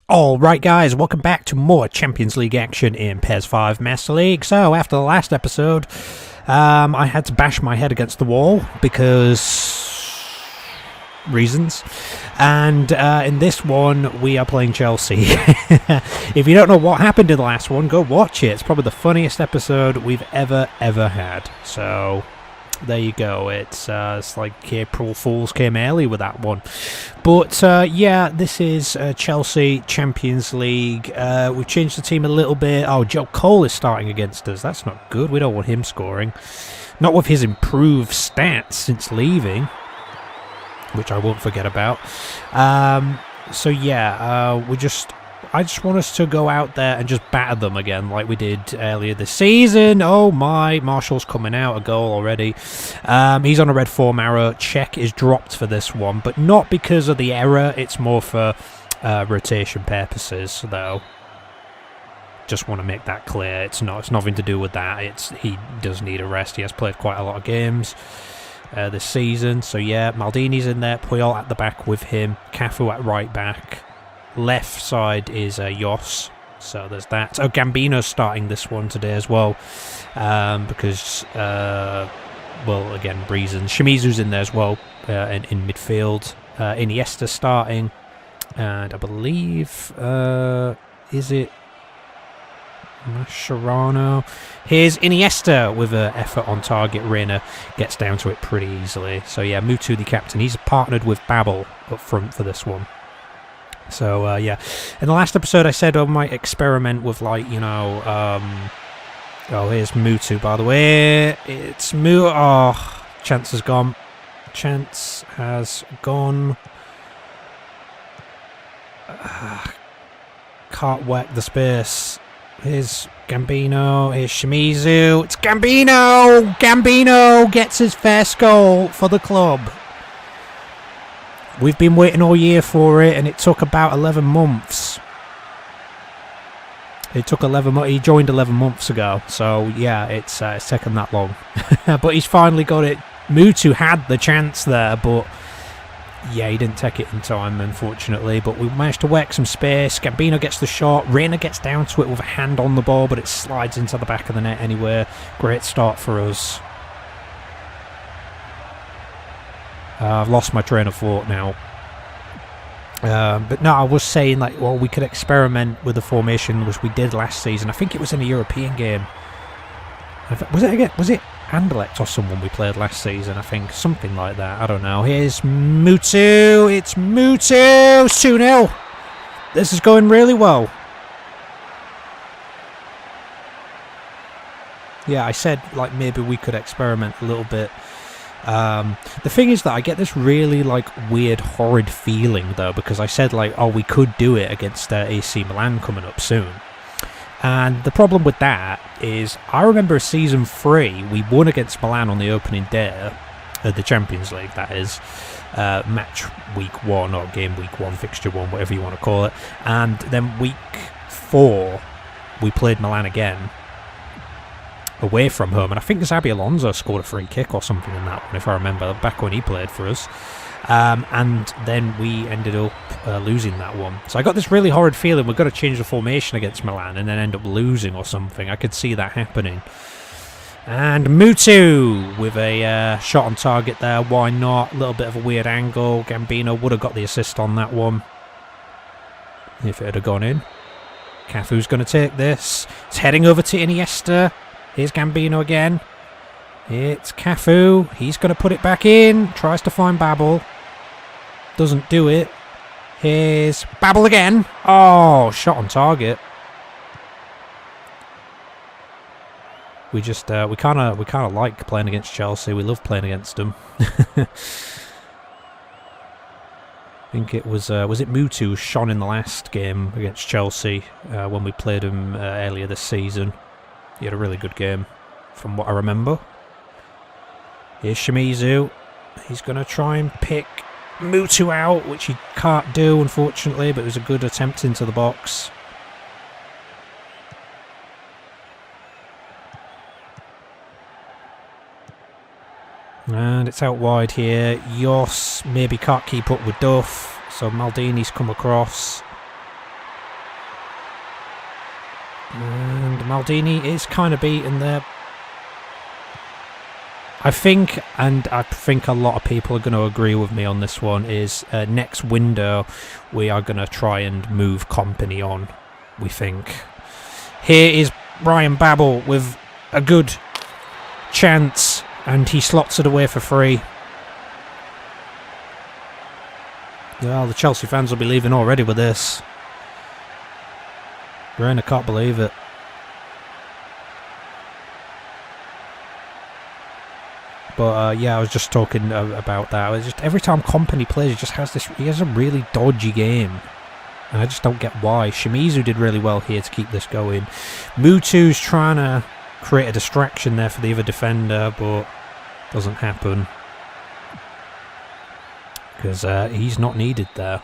Alright guys, welcome back to more Champions League action in PES 5 Master League. So, after the last episode, I had to bash my head against the wall because reasons. And in this one, we are playing Chelsea. If you don't know what happened in the last one, go watch it. It's probably the funniest episode we've ever had. So, there you go. It's like April Fools came early with that one. But yeah, this is Chelsea Champions League. We've changed the team a little bit. Oh, Joe Cole is starting against us. That's not good. We don't want him scoring. Not with his improved stats since leaving, which I won't forget about. So yeah, I just want us to go out there and just batter them again like we did earlier this season. Oh my, Marshall's coming out, a goal already. He's on a red form arrow. Check is dropped for this one, but not because of the error. It's more for rotation purposes, though. Just want to make that clear. It's nothing to do with that. He does need a rest. He has played quite a lot of games this season. So yeah, Maldini's in there. Puyol at the back with him. Cafu at right back. Left side is Yos, so there's that. Oh, Gambino's starting this one today as well, because, well, again, reasons. Shimizu's in there as well, in midfield. Iniesta starting, and I believe, is it Mascherano? Here's Iniesta with an effort on target. Reina gets down to it pretty easily. So yeah, Mutu the captain. He's partnered with Babel up front for this one. So, yeah. In the last episode, I said I might experiment with, like, you know, oh, here's Mutu, by the way. It's Mutu. Oh, Chance has gone. Chance has gone. Can't work the space. Here's Gambino. Here's Shimizu. It's Gambino! Gambino gets his first goal for the club. We've been waiting all year for it, and it took about 11 months. It took 11 months. He joined 11 months ago, so yeah, it's taken that long. But he's finally got it. Mutu had the chance there, but yeah, he didn't take it in time, unfortunately. But we managed to work some space. Gambino gets the shot. Reina gets down to it with a hand on the ball, but it slides into the back of the net anyway. Great start for us. I've lost my train of thought now. But no, I was saying, like, well, we could experiment with the formation which we did last season. I think it was in a European game. Was it Anderlecht or someone we played last season? I think something like that. I don't know. Here's Mutu. It's Mutu. 2-0. This is going really well. Yeah, I said, like, maybe we could experiment a little bit. The thing is that I get this really, like, weird, horrid feeling, though, because I said, like, oh, we could do it against AC Milan coming up soon. And the problem with that is, I remember Season 3, we won against Milan on the opening day of the Champions League, that is, match week 1, or game week 1, fixture 1, whatever you want to call it. And then week 4, we played Milan again, away from home, and I think Xabi Alonso scored a free kick or something in that one, if I remember, back when he played for us. And then we ended up losing that one. So I got this really horrid feeling we're going to change the formation against Milan and then end up losing or something. I could see that happening. And Mutu with a shot on target there. Why not? A little bit of a weird angle. Gambino would have got the assist on that one if it had gone in. Cafu's going to take this. It's heading over to Iniesta. Here's Gambino again. It's Cafu. He's going to put it back in. Tries to find Babel. Doesn't do it. Here's Babel again. Oh, shot on target. We just we kind of like playing against Chelsea. We love playing against them. I think it was it Mutu who shone in the last game against Chelsea when we played him earlier this season. He had a really good game, from what I remember. Here's Shimizu. He's going to try and pick Mutu out, which he can't do, unfortunately, but it was a good attempt into the box. And it's out wide here. Yos maybe can't keep up with Duff, so Maldini's come across. And Maldini is kind of beaten there. I think, and I think a lot of people are going to agree with me on this one, is next window we are going to try and move Company on, we think. Here is Ryan Babel with a good chance, and he slots it away for free. Well, the Chelsea fans will be leaving already with this. Reina can't believe it. But yeah, I was just talking about that. It's just every time Company plays, he just has this. He has a really dodgy game, and I just don't get why. Shimizu did really well here to keep this going. Mutu's trying to create a distraction there for the other defender, but doesn't happen because he's not needed there.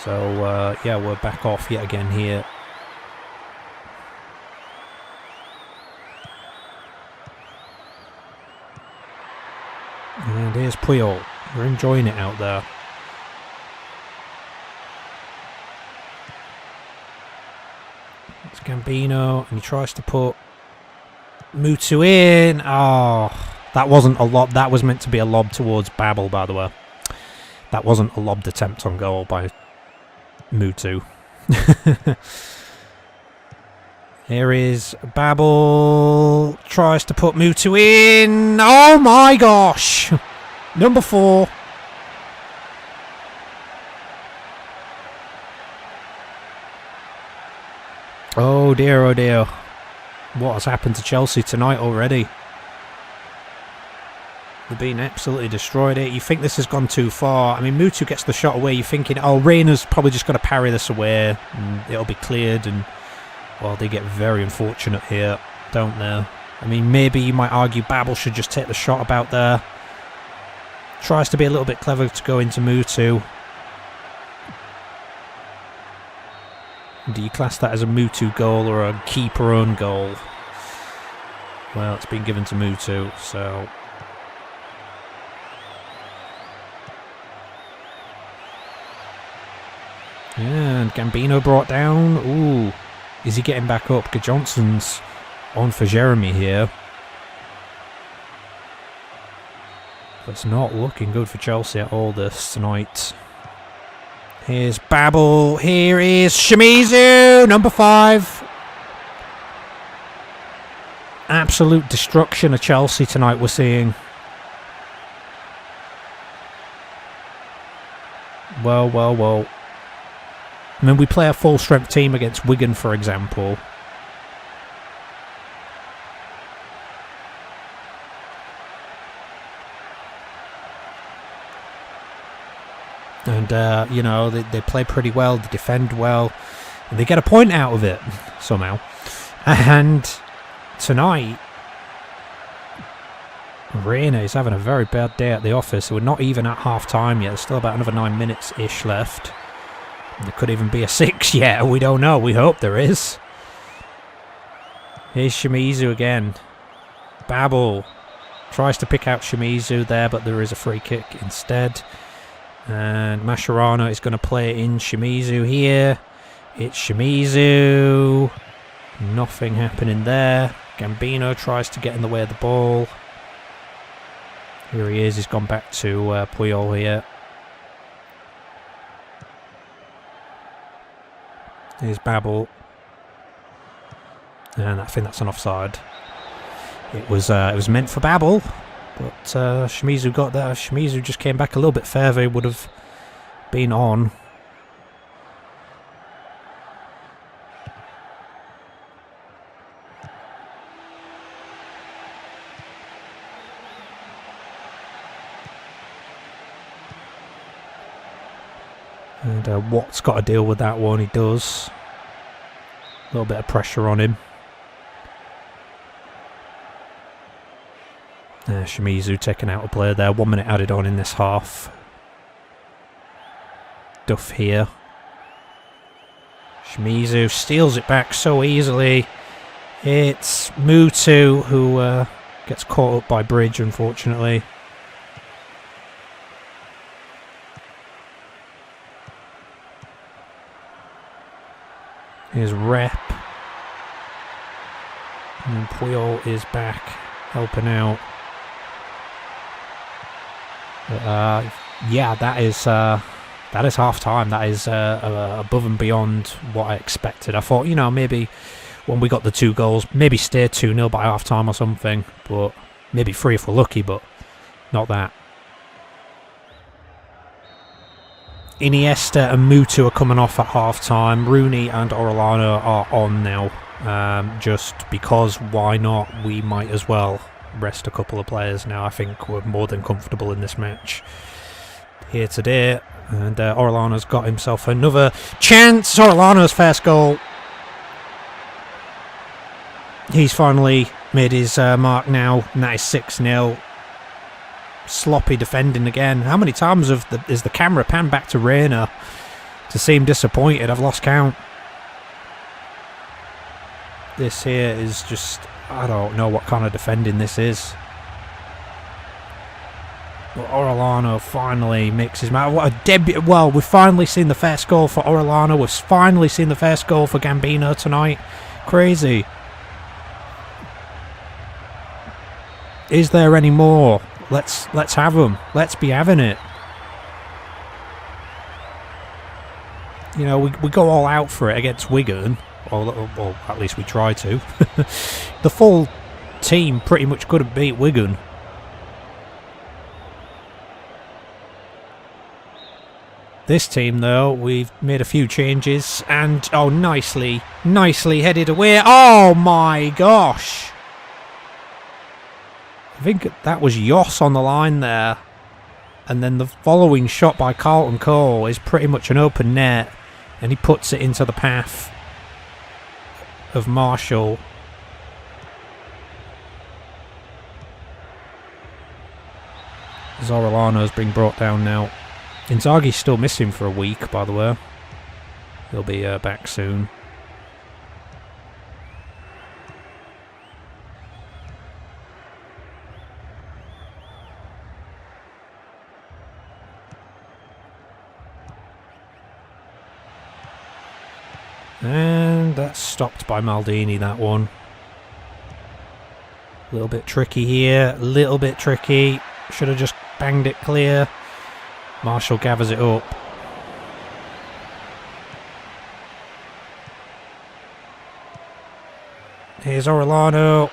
So yeah, we're back off yet again here. And here's Puyol. We're enjoying it out there. It's Gambino, and he tries to put Mutu in. Oh, that wasn't a lob. That was meant to be a lob towards Babel, by the way. That wasn't a lobbed attempt on goal by Mutu. Here is Babel, tries to put Mutu in. Oh my gosh! Number 4. Oh dear, oh dear. What has happened to Chelsea tonight already? They've been absolutely destroyed it. You think this has gone too far. I mean, Mutu gets the shot away. You're thinking, oh, Reina's probably just going to parry this away and it'll be cleared, and well, they get very unfortunate here, don't they? I mean, maybe you might argue Babel should just take the shot about there. Tries to be a little bit clever to go into Mutu. Do you class that as a Mutu goal or a keeper own goal? Well, it's been given to Mutu, so... Yeah, and Gambino brought down. Ooh. Is he getting back up? Johnson's on for Jeremy here. It's not looking good for Chelsea at all this tonight. Here's Babel. Here is Shimizu, number 5. Absolute destruction of Chelsea tonight we're seeing. Well, well, well. I mean, we play a full-strength team against Wigan, for example. And, you know, they play pretty well, they defend well, and they get a point out of it, somehow. And tonight, Reina is having a very bad day at the office. We're not even at half-time yet. There's still about another 9 minutes-ish left. There could even be a 6 yet. We don't know. We hope there is. Here's Shimizu again. Babel tries to pick out Shimizu there, but there is a free kick instead. And Mascherano is going to play in Shimizu here. It's Shimizu. Nothing happening there. Gambino tries to get in the way of the ball. Here he is. He's gone back to Puyol here. Here's Babel. And I think that's an offside. It was meant for Babel, but Shimizu got there. If Shimizu just came back a little bit further, he would have been on. And Watt's got to deal with that one. He does. A little bit of pressure on him. Shimizu taking out a player there. 1 minute added on in this half. Duff here. Shimizu steals it back so easily. It's Mutu who gets caught up by Bridge, unfortunately. Here's Rep. And Puyol is back, helping out. Yeah, that is half time. That is above and beyond what I expected. I thought, you know, maybe when we got the 2 goals, maybe stay 2-0 by half time or something, but maybe 3 if we're lucky, but not that. Iniesta and Mutu are coming off at half time. Rooney and Orellana are on now. Just because, why not? We might as well rest a couple of players now. I think we're more than comfortable in this match here today. And Orellana's got himself another chance. Orellana's first goal. He's finally made his mark now, and that is 6-0. Sloppy defending again. How many times is the camera panned back to Reina to seem disappointed? I've lost count. This here is just, I don't know what kind of defending this is. But Orellana finally makes his mark. What a debut. Well, we've finally seen the first goal for Orellana. We've finally seen the first goal for Gambino tonight. Crazy. Is there any more? Let's have them. Let's be having it. You know, we go all out for it against Wigan, or at least we try to. The full team pretty much couldn't beat Wigan. This team, though, we've made a few changes, and oh, nicely headed away. Oh my gosh! I think that was Yoss on the line there. And then the following shot by Carlton Cole is pretty much an open net. And he puts it into the path of Marshall. Orellana's being brought down now. Inzaghi's still missing for a week, by the way. He'll be back soon. And that's stopped by Maldini, that one. A little bit tricky here. A little bit tricky. Should have just banged it clear. Marshall gathers it up. Here's Orellana.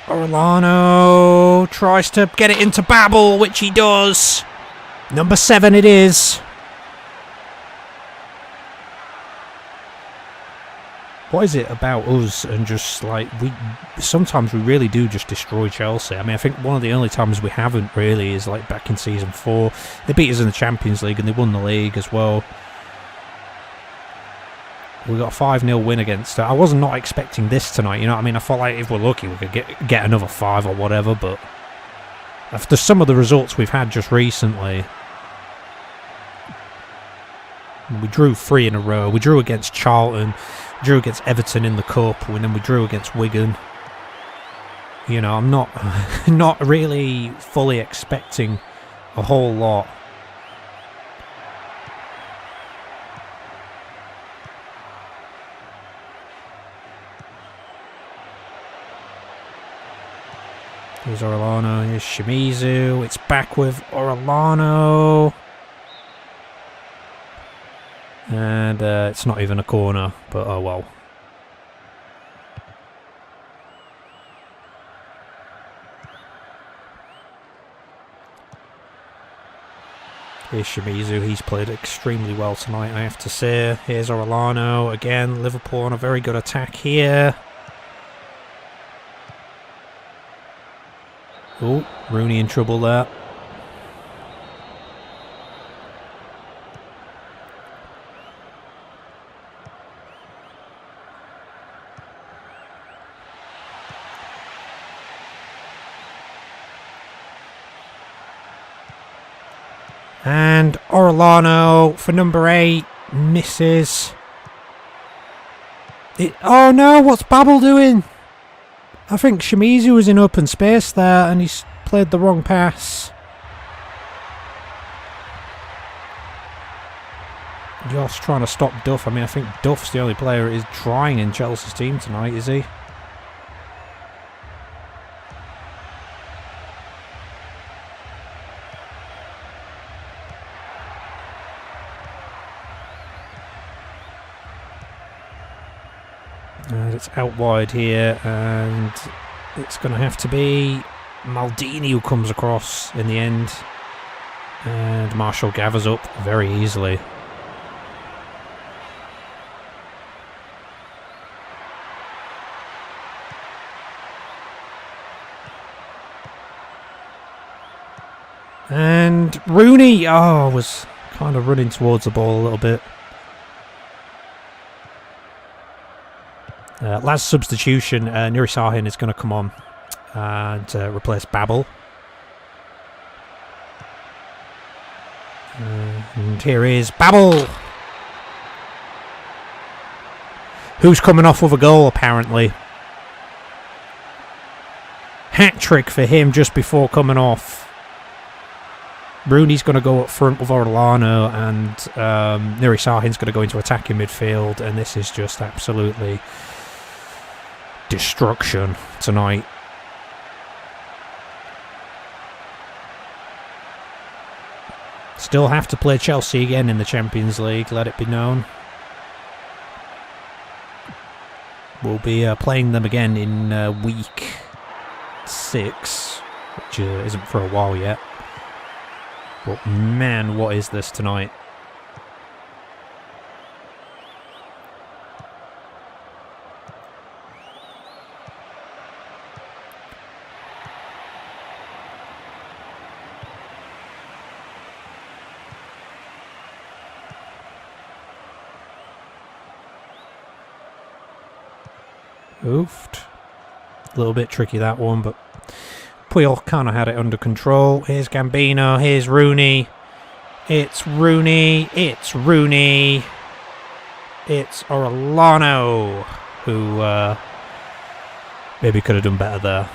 Orellana tries to get it into Babel, which he does. Number 7 it is. What is it about us and just like sometimes we really do just destroy Chelsea. I mean, I think one of the only times we haven't really is like back in season 4. They beat us in the Champions League and they won the league as well. We got a 5-0 win against her. I was not expecting this tonight, you know what I mean? I thought like if we're lucky we could get another 5 or whatever, but after some of the results we've had just recently, we drew 3 in a row. We drew against Charlton, drew against Everton in the Cup, and then we drew against Wigan. You know, I'm not really fully expecting a whole lot. Here's Orellana, here's Shimizu, it's back with Orellana. And it's not even a corner, but oh well. Here's Shimizu, he's played extremely well tonight, I have to say. Here's Orellana, again, Liverpool on a very good attack here. Oh, Rooney in trouble there. And Orellana for number 8 misses. Oh no, what's Babel doing? I think Shimizu was in open space there and he's played the wrong pass. Joss trying to stop Duff. I mean, I think Duff's the only player who is trying in Chelsea's team tonight, is he? And it's out wide here, and it's going to have to be Maldini who comes across in the end. And Marshall gathers up very easily. And Rooney, was kind of running towards the ball a little bit. Last substitution, Nuri Sahin is going to come on and replace Babel. And here is Babel, who's coming off with a goal apparently. Hat trick for him just before coming off. Rooney's going to go up front with Orlano, and Nuri Sahin's going to go into attacking midfield, and this is just absolutely destruction tonight. Still have to play Chelsea again in the Champions League, let it be known. We'll be playing them again in week 6, which isn't for a while yet. But man, what is this tonight? Oofed. A little bit tricky that one, but Puyol kind of had it under control. Here's Gambino, here's Rooney. It's Rooney, it's Rooney. It's Orlano, who maybe could have done better there.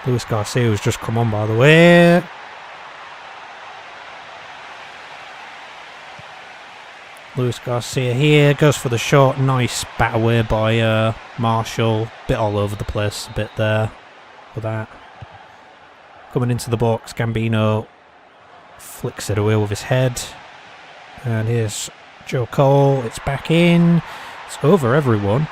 Luis Garcia has just come on, by the way. Luis Garcia here goes for the shot. Nice bat away by Marshall. Bit all over the place a bit there for that. Coming into the box, Gambino flicks it away with his head. And here's Joe Cole. It's back in. It's over everyone.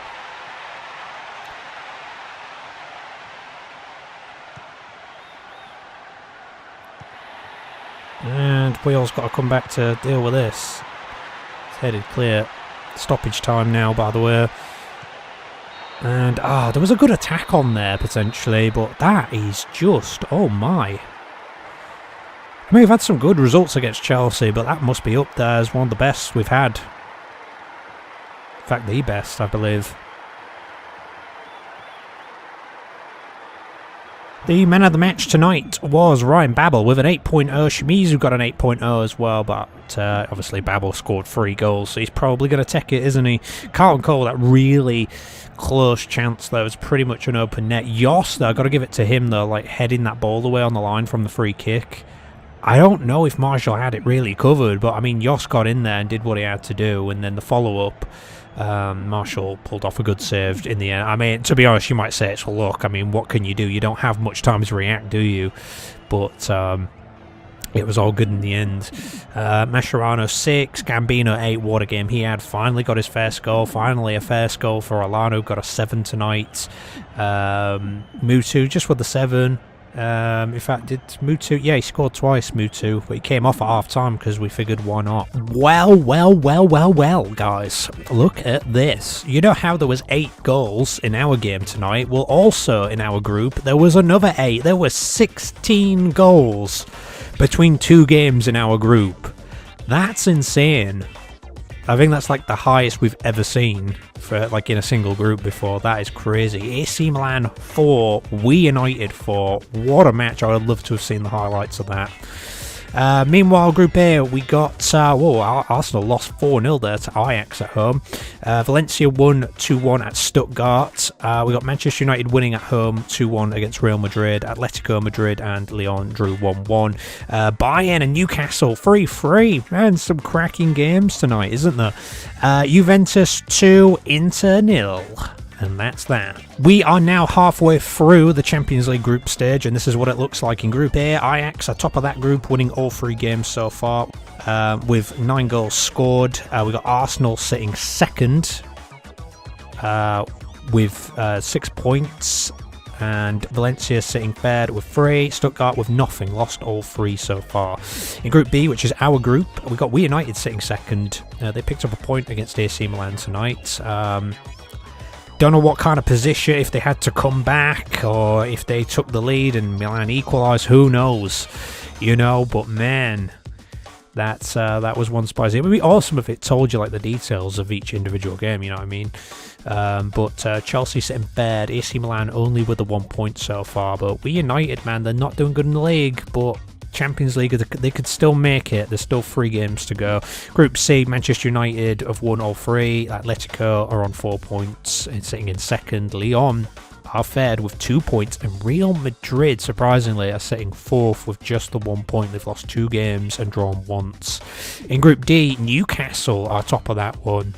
And Puyol's got to come back to deal with this. It's headed clear. Stoppage time now, by the way. And, there was a good attack on there, potentially, but that is just, oh my. I mean, we've had some good results against Chelsea, but that must be up there as one of the best we've had. In fact, the best, I believe. The man of the match tonight was Ryan Babel with an 8.0. Shimizu got an 8.0 as well, but obviously Babel scored 3 goals, so he's probably going to take it, isn't he? Carlton Cole, that really close chance there was pretty much an open net. Yoss, though, I've got to give it to him, though, like heading that ball away on the line from the free kick. I don't know if Marshall had it really covered, but I mean, Yoss got in there and did what he had to do, and then the follow-up, Marshall pulled off a good save in the end. I mean, to be honest, you might say it's a look. I mean, what can you do? You don't have much time to react, do you? But it was all good in the end. Mascherano 6, Gambino 8. What a game he had. Finally got his first goal. Finally a first goal for Orlano. Got a 7 tonight. Mutu just with the 7. In fact, did Mutu? Yeah, he scored twice, Mutu, but he came off at half-time because we figured why not. Well, guys, look at this. You know how there was 8 goals in our game tonight? Well, also in our group, there was another 8. There were 16 goals between 2 games in our group. That's insane. I think that's like the highest we've ever seen for like in a single group before. That is crazy. AC Milan 4, we United 4. What a match. I would love to have seen the highlights of that. Meanwhile, Group A, we got Arsenal lost 4-0 there to Ajax at home. Valencia won 2-1 at Stuttgart. We got Manchester United winning at home 2-1 against Real Madrid. Atletico Madrid and Lyon drew 1-1. Bayern and Newcastle 3-3. Man, some cracking games tonight, isn't there? Juventus 2, Inter 0. And that's that. We are now halfway through the Champions League group stage, and this is what it looks like in Group A. Ajax are top of that group, winning all 3 games so far, with 9 goals scored. We got Arsenal sitting second with 6 points, and Valencia sitting third with 3. Stuttgart with nothing, lost all 3 so far. In Group B, which is our group, we got We United sitting second. They picked up a point against AC Milan tonight. Don't know what kind of position, if they had to come back or if they took the lead and Milan equalised, who knows, but man, that was one spicy. It would be awesome if it told you like the details of each individual game, you know what I mean? But Chelsea sitting third, AC Milan only with a 1 point so far, but We United, man, they're not doing good in the league, but Champions League, they could still make it. There's still 3 games to go. Group C, Manchester United have won all 3. Atletico are on 4 points and sitting in second. Lyon are third with 2 points, and Real Madrid, surprisingly, are sitting fourth with just the 1 point. They've lost 2 games and drawn once. In Group D, Newcastle are top of that one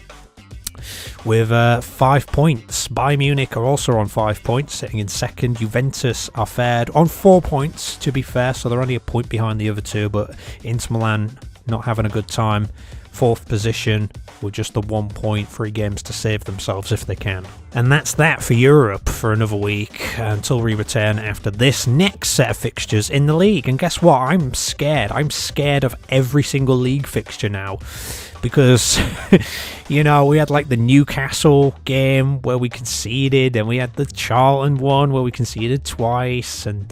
with 5 points. Bayern Munich are also on 5 points, sitting in second. Juventus are third on 4 points, to be fair, so they're only a point behind the other 2, but Inter Milan not having a good time. 4th position with just the 1 point, 3 games to save themselves if they can. And that's that for Europe for another week until we return after this next set of fixtures in the league. And guess what? I'm scared. I'm scared of every single league fixture now. Because, we had like the Newcastle game where we conceded, and we had the Charlton one where we conceded twice, and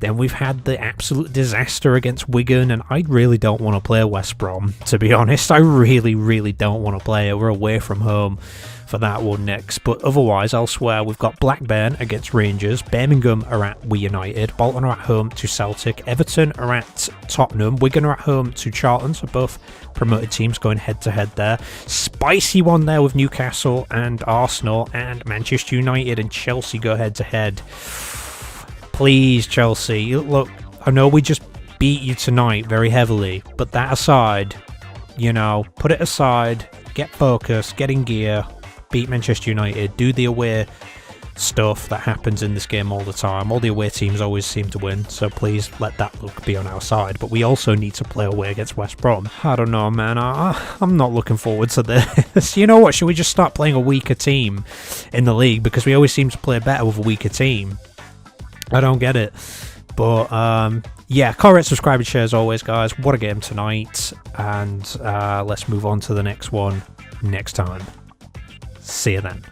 then we've had the absolute disaster against Wigan, and I really don't want to play West Brom, to be honest. I really, really don't want to play it. We're away from home for that one next. But otherwise, elsewhere, we've got Blackburn against Rangers. Birmingham are at We United. Bolton are at home to Celtic. Everton are at Tottenham. Wigan are at home to Charlton. So both promoted teams going head-to-head there. Spicy one there with Newcastle and Arsenal. And Manchester United and Chelsea go head-to-head. Please, Chelsea. Look, I know we just beat you tonight very heavily. But that aside, put it aside. Get focused. Get in gear. Beat Manchester United, do the away stuff that happens in this game all the time. All the away teams always seem to win, so please let that luck be on our side. But we also need to play away against West Brom. I don't know, man. I'm not looking forward to this. You know what? Should we just start playing a weaker team in the league? Because we always seem to play better with a weaker team. I don't get it. But, comment, subscribe, and share as always, guys. What a game tonight. And let's move on to the next one next time. See you then.